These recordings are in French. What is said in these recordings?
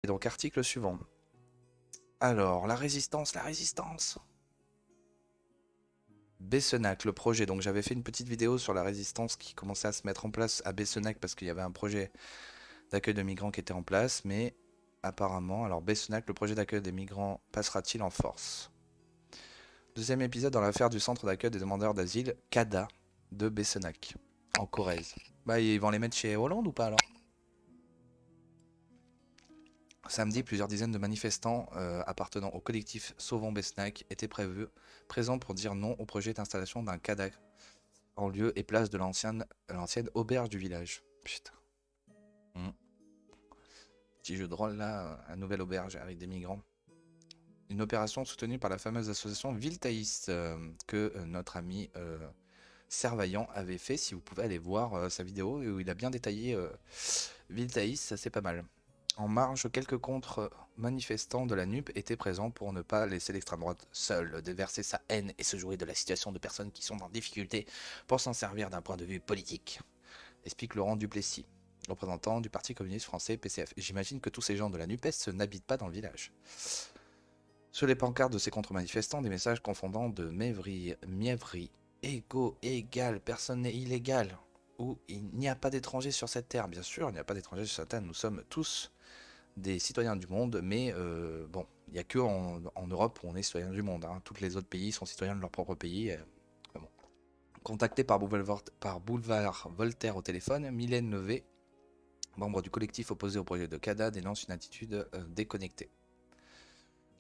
donc, article suivant. Alors, la résistance, la résistance. Bessenac, le projet. Donc, j'avais fait une petite vidéo sur la résistance qui commençait à se mettre en place à Bessenac parce qu'il y avait un projet d'accueil de migrants qui était en place. Mais apparemment, alors Bessenac, le projet d'accueil des migrants passera-t-il en force? Deuxième épisode dans l'affaire du centre d'accueil des demandeurs d'asile, CADA, de Bessenac, en Corrèze. Bah, ils vont les mettre chez Hollande ou pas alors? Samedi, plusieurs dizaines de manifestants appartenant au collectif Sauvons Besnac étaient présents pour dire non au projet d'installation d'un CADA en lieu et place de l'ancienne auberge du village. Putain. Petit jeu de rôle là, une nouvelle auberge avec des migrants. Une opération soutenue par la fameuse association Viltaïs que notre ami Servaillant avait fait. Si vous pouvez aller voir sa vidéo où il a bien détaillé Viltaïs, ça c'est pas mal. En marge, quelques contre-manifestants de la NUP étaient présents pour ne pas laisser l'extrême droite seule déverser sa haine et se jouer de la situation de personnes qui sont en difficulté pour s'en servir d'un point de vue politique, explique Laurent Duplessis, représentant du Parti communiste français PCF. J'imagine que tous ces gens de la NUPES n'habitent pas dans le village. Sur les pancartes de ces contre-manifestants, des messages confondant de mièvrerie, égaux, égal, personne n'est illégal, ou il n'y a pas d'étrangers sur cette terre. Bien sûr, il n'y a pas d'étrangers sur cette terre, nous sommes tous des citoyens du monde, mais bon, il n'y a que en Europe où on est citoyen du monde. Tous les autres pays sont citoyens de leur propre pays. Bon. Contacté par Boulevard Voltaire au téléphone, Mylène Levé, membre du collectif opposé au projet de CADA, dénonce une attitude déconnectée.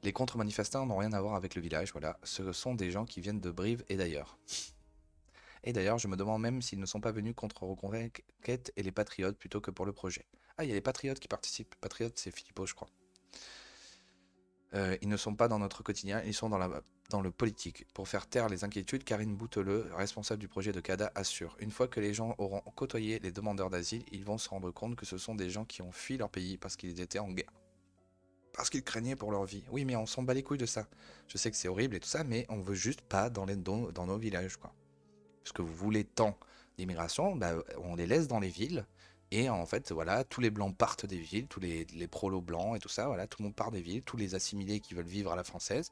Les contre-manifestants n'ont rien à voir avec le village, voilà. Ce sont des gens qui viennent de Brive et d'ailleurs. Et d'ailleurs, je me demande même s'ils ne sont pas venus contre Reconquête et les Patriotes plutôt que pour le projet. Ah, il y a les Patriotes qui participent. Patriotes, c'est Philippot, je crois. Ils ne sont pas dans notre quotidien, ils sont dans le politique. Pour faire taire les inquiétudes, Karine Bouteleux, responsable du projet de CADA, assure. Une fois que les gens auront côtoyé les demandeurs d'asile, ils vont se rendre compte que ce sont des gens qui ont fui leur pays parce qu'ils étaient en guerre. Parce qu'ils craignaient pour leur vie. Oui, mais on s'en bat les couilles de ça. Je sais que c'est horrible et tout ça, mais on veut juste pas dans nos villages, quoi. Parce que vous voulez tant d'immigration, bah, on les laisse dans les villes. Et en fait, voilà, tous les blancs partent des villes, tous les prolos blancs et tout ça, voilà, tout le monde part des villes, tous les assimilés qui veulent vivre à la française,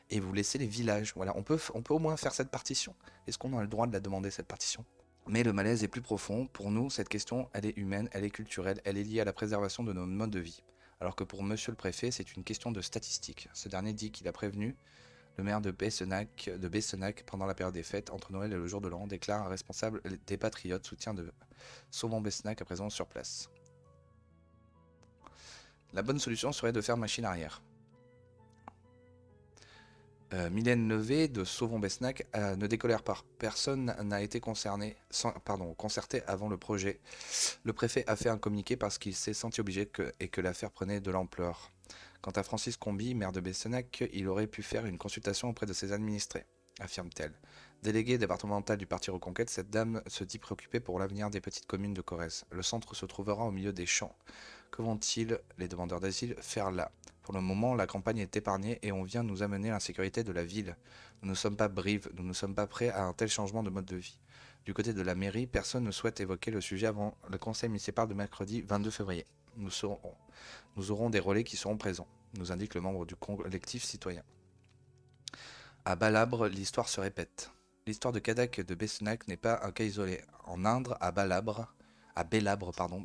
et vous laissez les villages. Voilà, on peut au moins faire cette partition. Est-ce qu'on a le droit de la demander, cette partition? Mais le malaise est plus profond. Pour nous, cette question, elle est humaine, elle est culturelle, elle est liée à la préservation de nos modes de vie. Alors que pour monsieur le préfet, c'est une question de statistique. Ce dernier dit qu'il a prévenu le maire de Bessenac pendant la période des fêtes, entre Noël et le jour de l'an, déclare un responsable des Patriotes, soutien de Sauvons Bessenac à présent sur place. La bonne solution serait de faire machine arrière. Mylène Levé de Sauvons Bessenac ne décolère pas. Personne n'a été concerté avant le projet. Le préfet a fait un communiqué parce qu'il s'est senti obligé et que l'affaire prenait de l'ampleur. Quant à Francis Comby, maire de Bessenac, il aurait pu faire une consultation auprès de ses administrés, affirme-t-elle. Déléguée départementale du Parti Reconquête, cette dame se dit préoccupée pour l'avenir des petites communes de Corrèze. Le centre se trouvera au milieu des champs. Que vont-ils, les demandeurs d'asile, faire là? Pour le moment, la campagne est épargnée et on vient nous amener l'insécurité de la ville. Nous ne sommes pas Brive, nous ne sommes pas prêts à un tel changement de mode de vie. Du côté de la mairie, personne ne souhaite évoquer le sujet avant le conseil municipal de mercredi 22 février. Nous aurons des relais qui seront présents, nous indique le membre du collectif citoyen. À Balabre, l'histoire se répète. L'histoire de Kadak de Bessenac n'est pas un cas isolé. En Indre, à Belabre,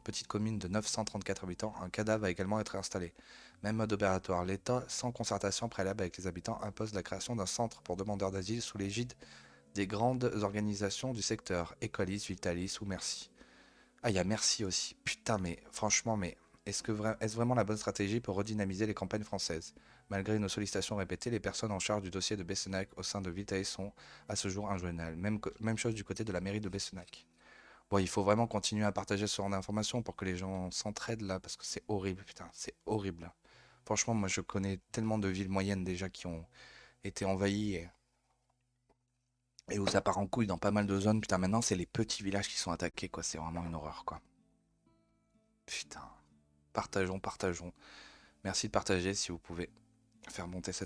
petite commune de 934 habitants, un CADA va également être installé. Même mode opératoire, l'État, sans concertation préalable avec les habitants, impose la création d'un centre pour demandeurs d'asile sous l'égide des grandes organisations du secteur, Equalis, Vitalis ou Merci. Ah, il y a Merci aussi. Putain, mais franchement, mais est-ce vraiment la bonne stratégie pour redynamiser les campagnes françaises? Malgré nos sollicitations répétées, les personnes en charge du dossier de Bessenac au sein de Vitae sont à ce jour injoignables. Même chose du côté de la mairie de Bessenac. Bon, il faut vraiment continuer à partager ce genre d'informations pour que les gens s'entraident là, parce que c'est horrible, putain, c'est horrible. Franchement, moi je connais tellement de villes moyennes déjà qui ont été envahies et où ça part en couille dans pas mal de zones. Putain, maintenant c'est les petits villages qui sont attaqués, quoi. C'est vraiment une horreur, quoi. Putain. Partageons. Merci de partager si vous pouvez faire monter cette